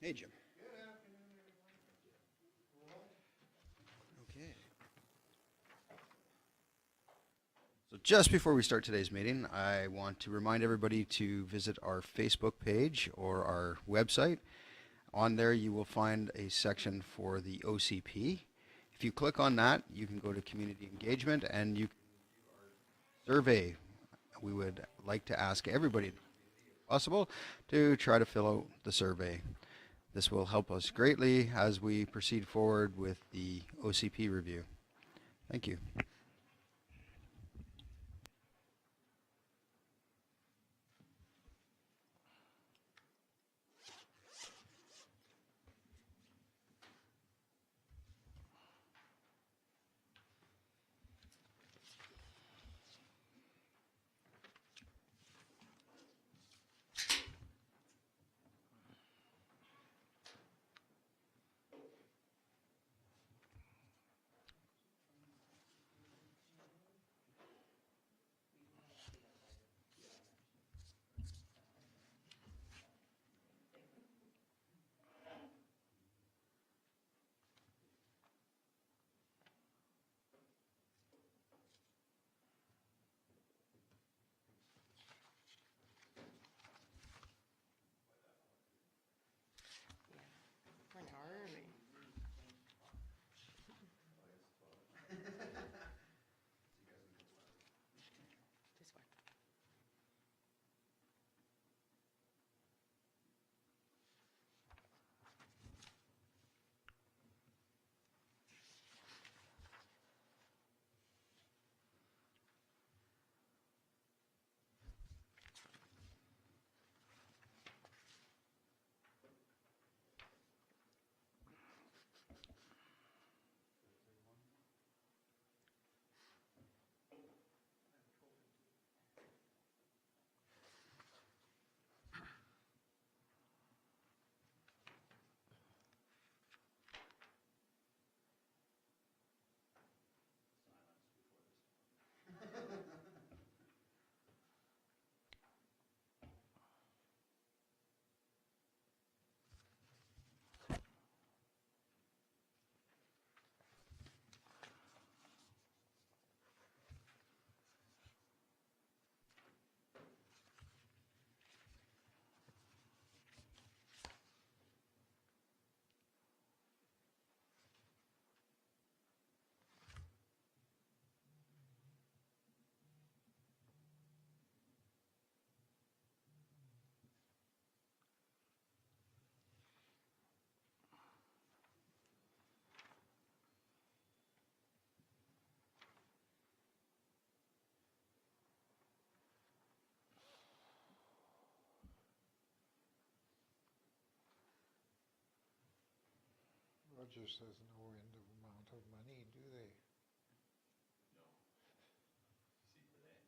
Hey, Jim. Okay. So just before we start today's meeting, I want to remind everybody to visit our Facebook page or our website. On there, you will find a section for the OCP. If you click on that, you can go to community engagement and you can survey. We would like to ask everybody, if possible, to try to fill out the survey. This will help us greatly as we proceed forward with the OCP review. Thank you. For an hour early. This one. Roger says no end of amount of money, do they? No. You see today?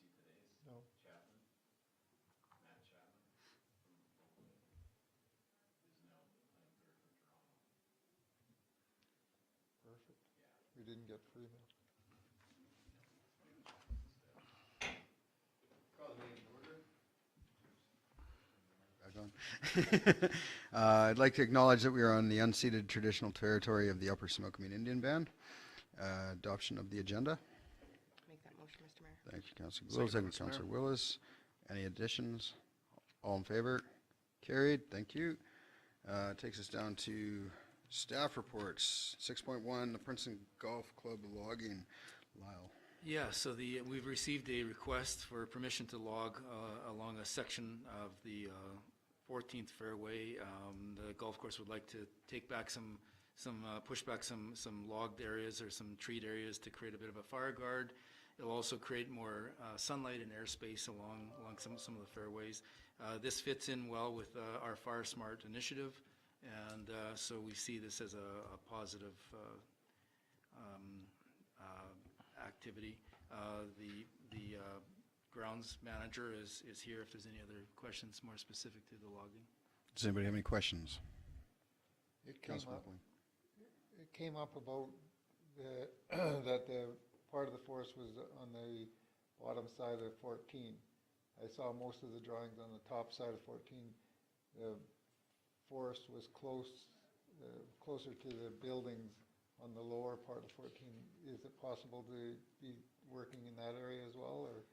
You see today's? No. Chapman, Matt Chapman from Oakland is now playing third for Toronto. Perfect. Yeah. We didn't get free milk. Call the meeting to order. Back on. I'd like to acknowledge that we are on the unceded traditional territory of the Upper Smokemean Indian Band. Adoption of the agenda. Make that motion, Mr. Mayor. Thank you, Councillor Willis. Second, Thank you, Mr. Mayor. Councillor Willis. Any additions? All in favor? Carried. Thank you. Takes us down to staff reports. 6.1, the Princeton Golf Club logging. Lyle. Yeah, so we've received a request for permission to log along a section of the 14th fairway. The golf course would like to take back push back some logged areas or some treed areas to create a bit of a fire guard. It'll also create more sunlight and airspace along some of the fairways. This fits in well with our Fire Smart initiative, and so we see this as a positive activity. The grounds manager is here if there's any other questions more specific to the logging. Does anybody have any questions? It came Councillor up, McLean. it came up about the, that the part of the forest was on the bottom side of 14. I saw most of the drawings on the top side of 14. the forest was closer to the buildings on the lower part of 14. Is it possible to be working in that area as well, or?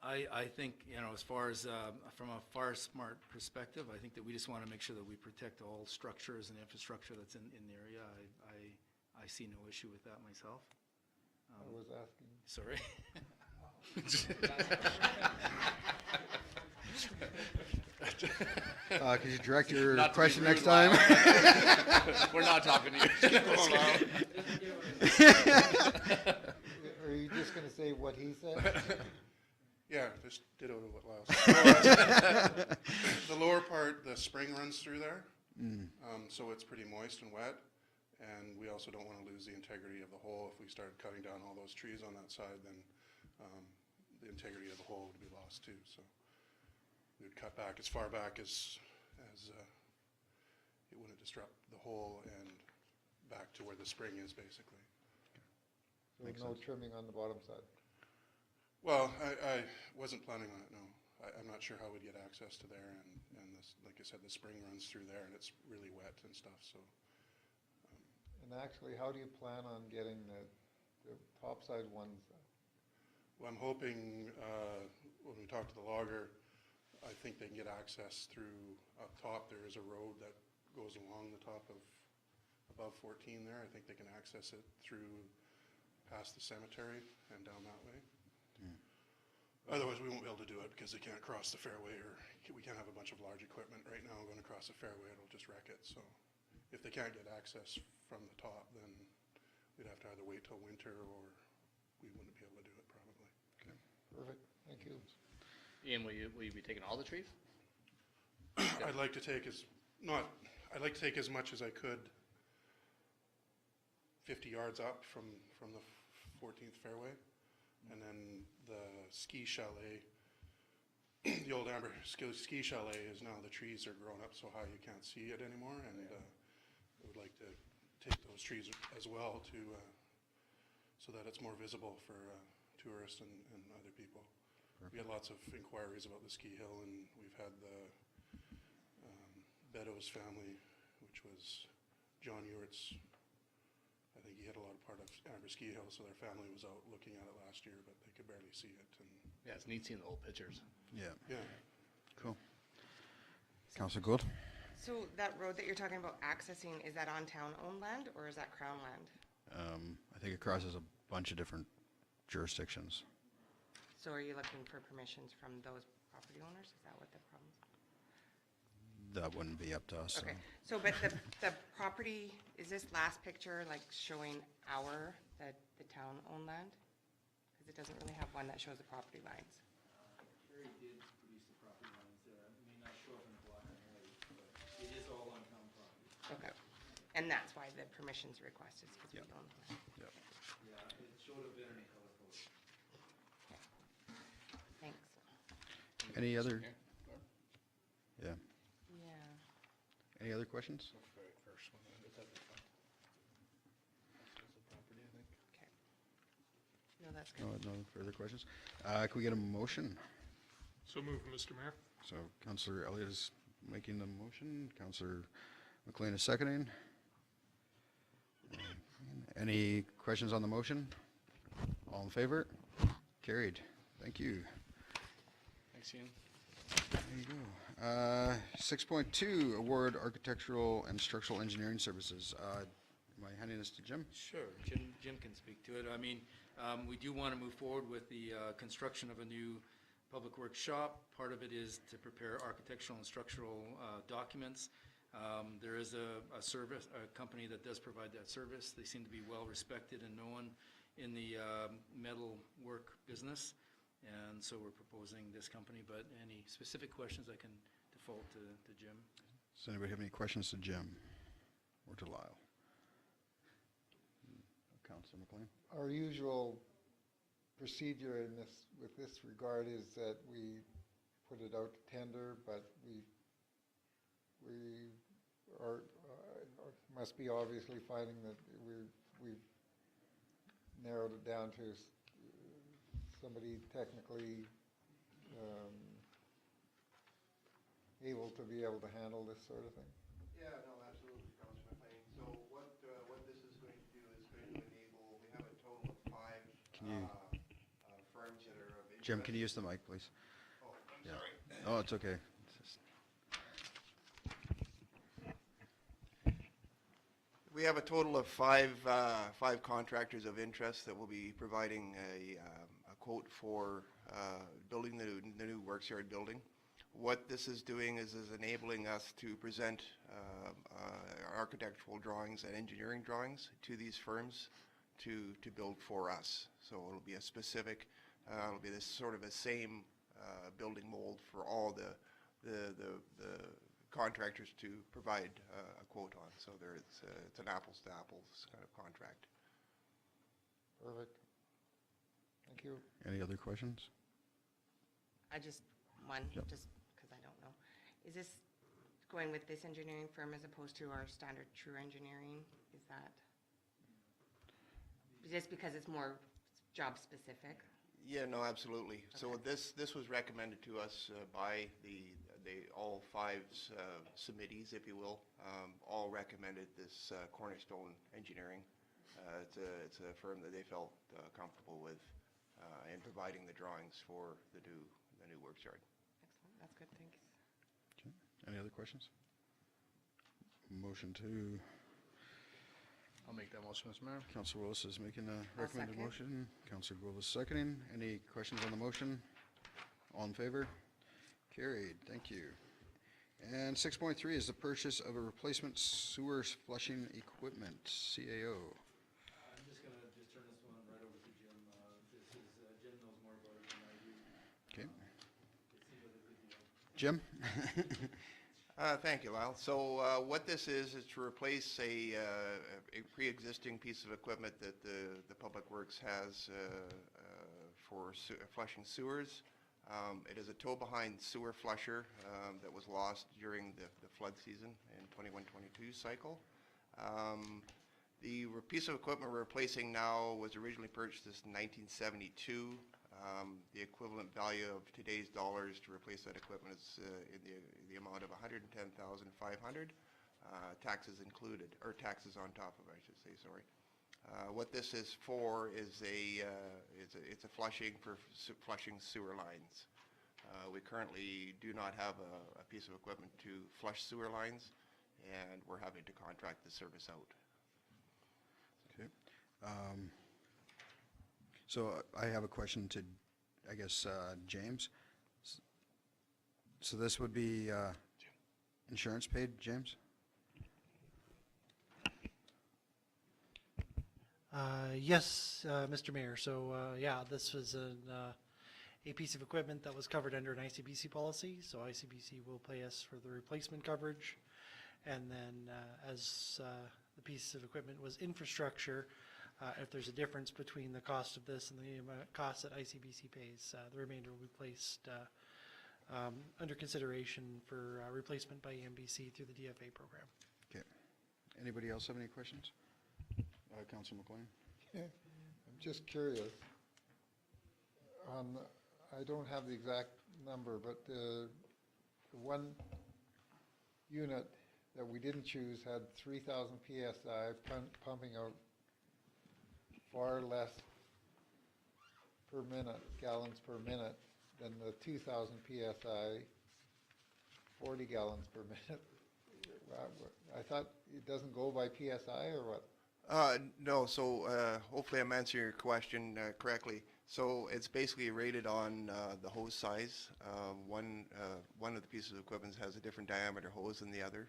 I think, as far as, from a fire smart perspective, I think that we just want to make sure that we protect all structures and infrastructure that's in the area. I see no issue with that myself. I was asking. Sorry. Could you direct your Not to be question rude, next time? Lyle. We're not talking to you. Keep going, Lyle. Are you just going to say what he said? Yeah, just ditto to what Lyle said. The lower part, the spring runs through there, so it's pretty moist and wet. And we also don't want to lose the integrity of the hole. If we started cutting down all those trees on that side, then the integrity of the hole would be lost too. So we would cut back as far back as it wouldn't disrupt the hole and back to where the spring is, basically. So no trimming on the bottom side? Well, I wasn't planning on it, no. I'm not sure how we'd get access to there, and this, like I said, the spring runs through there, and it's really wet and stuff, so. And actually, how do you plan on getting the topside ones? Well, I'm hoping, when we talk to the logger, I think they can get access through up top. There is a road that goes along the top of above 14 there. I think they can access it through past the cemetery and down that way. Otherwise, we won't be able to do it because they can't cross the fairway, or we can't have a bunch of large equipment right now going across the fairway. It'll just wreck it. So if they can't get access from the top, then we'd have to either wait till winter, or we wouldn't be able to do it probably. Perfect, thank you. Ian, will you be taking all the trees? I'd like to take as much as I could 50 yards up from the 14th fairway, and then the ski chalet, the old Amber ski chalet is now, the trees are grown up so high you can't see it anymore, and I would like to take those trees as well to so that it's more visible for tourists and other people. We had lots of inquiries about the ski hill, and we've had the Beddoes family, which was John Ewert's. I think he had a lot of part of Amber Ski Hill, so their family was out looking at it last year, but they could barely see it. And Yeah, it's neat seeing the old pictures. Yeah, yeah, cool. Councillor Gould? So that road that you're talking about accessing, is that on town-owned land or is that Crown land? I think it crosses a bunch of different jurisdictions. So are you looking for permissions from those property owners? Is that what the problem is? That wouldn't be up to us. Okay, so but the property, is this last picture like showing the town-owned land? Because it doesn't really have one that shows the property lines. Carrie did produce the property lines there. It may not show up in the black and white, but it is all on town property. Okay, and that's why the permissions request is because we Yep. own the land. Yep. Yeah, it showed up better in color code. Thanks. Any other, Here, Barb? yeah, Yeah. any other questions? the very first one. Okay. No, that's good. No further questions? Can we get a motion? So moved, Mr. Mayor. So Councillor Elliott is making the motion, Councillor McLean is seconding. Any questions on the motion? All in favor? Carried. Thank you. Thanks, Ian. There you go. 6.2, award architectural and structural engineering services. Am I handing this to Jim? Sure, Jim can speak to it. I mean, we do want to move forward with the construction of a new public works shop. Part of it is to prepare architectural and structural documents. There is a company that does provide that service. They seem to be well respected and known in the metal work business, and so we're proposing this company. But any specific questions, I can default to Jim. Does anybody have any questions to Jim or to Lyle? Councillor McLean? Our usual procedure in this, with this regard, is that we put it out to tender, but we must be obviously finding that we've narrowed it down to somebody technically able to be able to handle this sort of thing? Yeah, no, absolutely, Councilor McLean. So what this is going to do is going to enable, we have a total of 5 Can you- firms that are of interest. Jim, can you use the mic, please? Oh, I'm Yeah. sorry. Oh, it's okay. It's just- We have a total of 5 contractors of interest that will be providing a quote for building the new works yard building. What this is doing is enabling us to present architectural drawings and engineering drawings to these firms to build for us. So it'll be a specific, it'll be this sort of a same building mold for all the contractors to provide a quote on. So it's an apples to apples kind of contract. Perfect. Thank you. Any other questions? I just, one, Yep. just because I don't know. Is this going with this engineering firm as opposed to our standard True Engineering? Is that just because it's more job specific? Yeah, no, absolutely. So Okay. this was recommended to us by all 5 submittees, if you will, all recommended this Cornerstone Engineering. It's a firm that they felt comfortable with in providing the drawings for the new works yard. Excellent, that's good, thanks. Okay. Any other questions? Motion to, I'll make that motion, Mr. Mayor. Councilor Willis is making a I'll recommended second. motion. Councilor Gould is seconding. Any questions on the motion? All in favor? Carried, thank you. And 6.3 is the purchase of a replacement sewer flushing equipment, CAO. I'm just gonna turn this one right over to Jim. Jim knows more about it than I do. Okay, It seems like a good deal. Jim? Thank you, Lyle. So what this is to replace a pre-existing piece of equipment that the Public Works has for flushing sewers. It is a tow-behind sewer flusher that was lost during the flood season in 21-22 cycle. The piece of equipment we're replacing now was originally purchased in 1972. The equivalent value of today's dollars to replace that equipment is in the amount of $110,500, taxes included, or taxes on top of it, I should say, sorry. What this is for is it's a flushing for flushing sewer lines. We currently do not have a piece of equipment to flush sewer lines, and we're having to contract the service out. Okay. So I have a question to, I guess, James. So this would be insurance paid, James? Yes, Mr. Mayor. So, yeah, this was a piece of equipment that was covered under an ICBC policy. So ICBC will pay us for the replacement coverage. And then as the piece of equipment was infrastructure, if there's a difference between the cost of this and the cost that ICBC pays, the remainder will be placed under consideration for replacement by EMBC through the DFA program. Okay. Anybody else have any questions? Councilor McLean? I'm just curious. I don't have the exact number, but the one unit that we didn't choose had 3,000 PSI pumping out far less per minute, gallons per minute, than the 2,000 PSI, 40 gallons per minute. I thought it doesn't go by PSI or what? No, so hopefully I'm answering your question correctly. So it's basically rated on the hose size. One of the pieces of equipment has a different diameter hose than the other.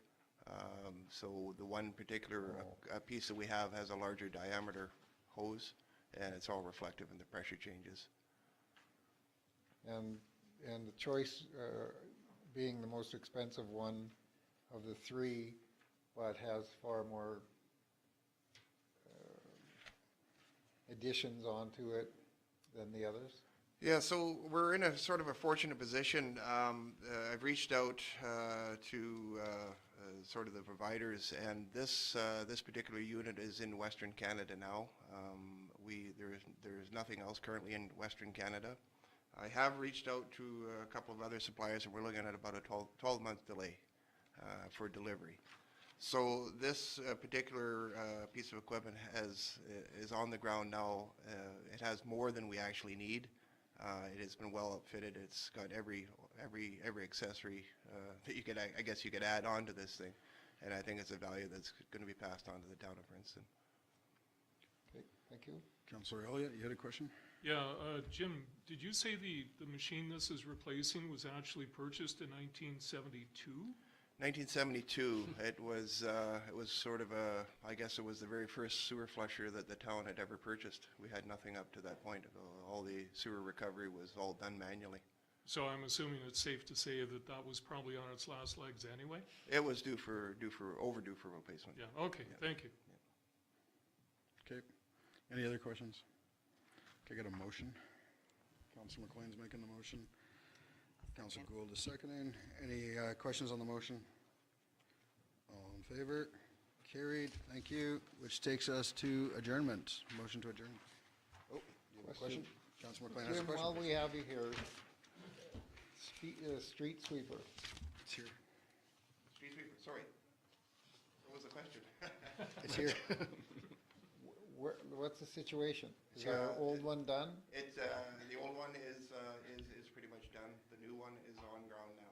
So the one particular piece that we have has a larger diameter hose, and it's all reflective in the pressure changes. And the choice being the most expensive one of the 3, but has far more additions onto it than the others? Yeah, so we're in a sort of a fortunate position. I've reached out to sort of the providers, and this particular unit is in Western Canada now. There's nothing else currently in Western Canada. I have reached out to a couple of other suppliers, and we're looking at about a 12-month delay for delivery. So this particular piece of equipment is on the ground now. It has more than we actually need. It has been well outfitted. It's got every accessory that you could, I guess you could add on to this thing. And I think it's a value that's going to be passed on to the town of Princeton. Okay, thank you. Councillor Elliott, you had a question? Yeah, Jim, did you say the machine this is replacing was actually purchased in 1972? 1972, it was sort of I guess it was the very first sewer flusher that the town had ever purchased. We had nothing up to that point. All the sewer recovery was all done manually. So I'm assuming it's safe to say that that was probably on its last legs anyway? It was overdue for replacement. Yeah, okay, thank you. Okay. Any other questions? Okay, got a motion. Councillor McLean's making the motion. Councillor Gould is seconding. Any questions on the motion? All in favor? Carried. Thank you. Which takes us to adjournment. Motion to adjourn. Oh, you have a question? Councillor McLean has a Jim, question. while we have you here, street sweeper. It's here. Street sweeper, sorry. What was the question? It's here. What's the situation? Is our old one done? It's the old one is pretty much done. The new one is on ground now.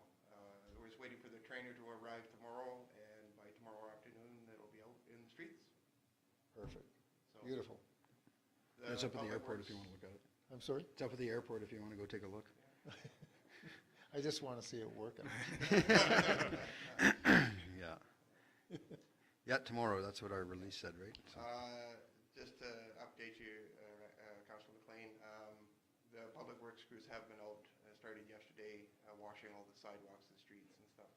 We're just waiting for the trainer to arrive tomorrow, and by tomorrow afternoon, it'll be out in the streets. Perfect. So Beautiful. It's up at the Public airport if Works- you want to look at it. I'm sorry? It's up at the airport if you want to go take a look. I just want to see it working. Yeah. Yeah, tomorrow. That's what our release said, right? So- Just to update you, Councilor McLean, the Public Works crews have been out, started yesterday, washing all the sidewalks, the streets and stuff.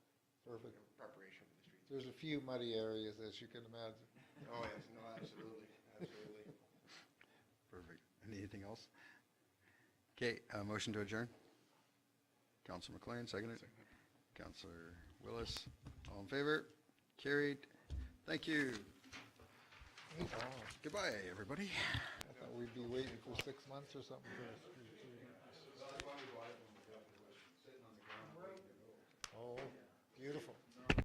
Perfect. In preparation for the streets. There's a few muddy areas, as you can imagine. Oh, yes, no, absolutely, absolutely. Perfect. Anything else? Okay, motion to adjourn. Councillor McLean, seconded. Councillor Willis, all in favor? Carried. Thank you. Oh, Goodbye, everybody. I thought we'd be waiting for 6 months or something for us. Oh, beautiful.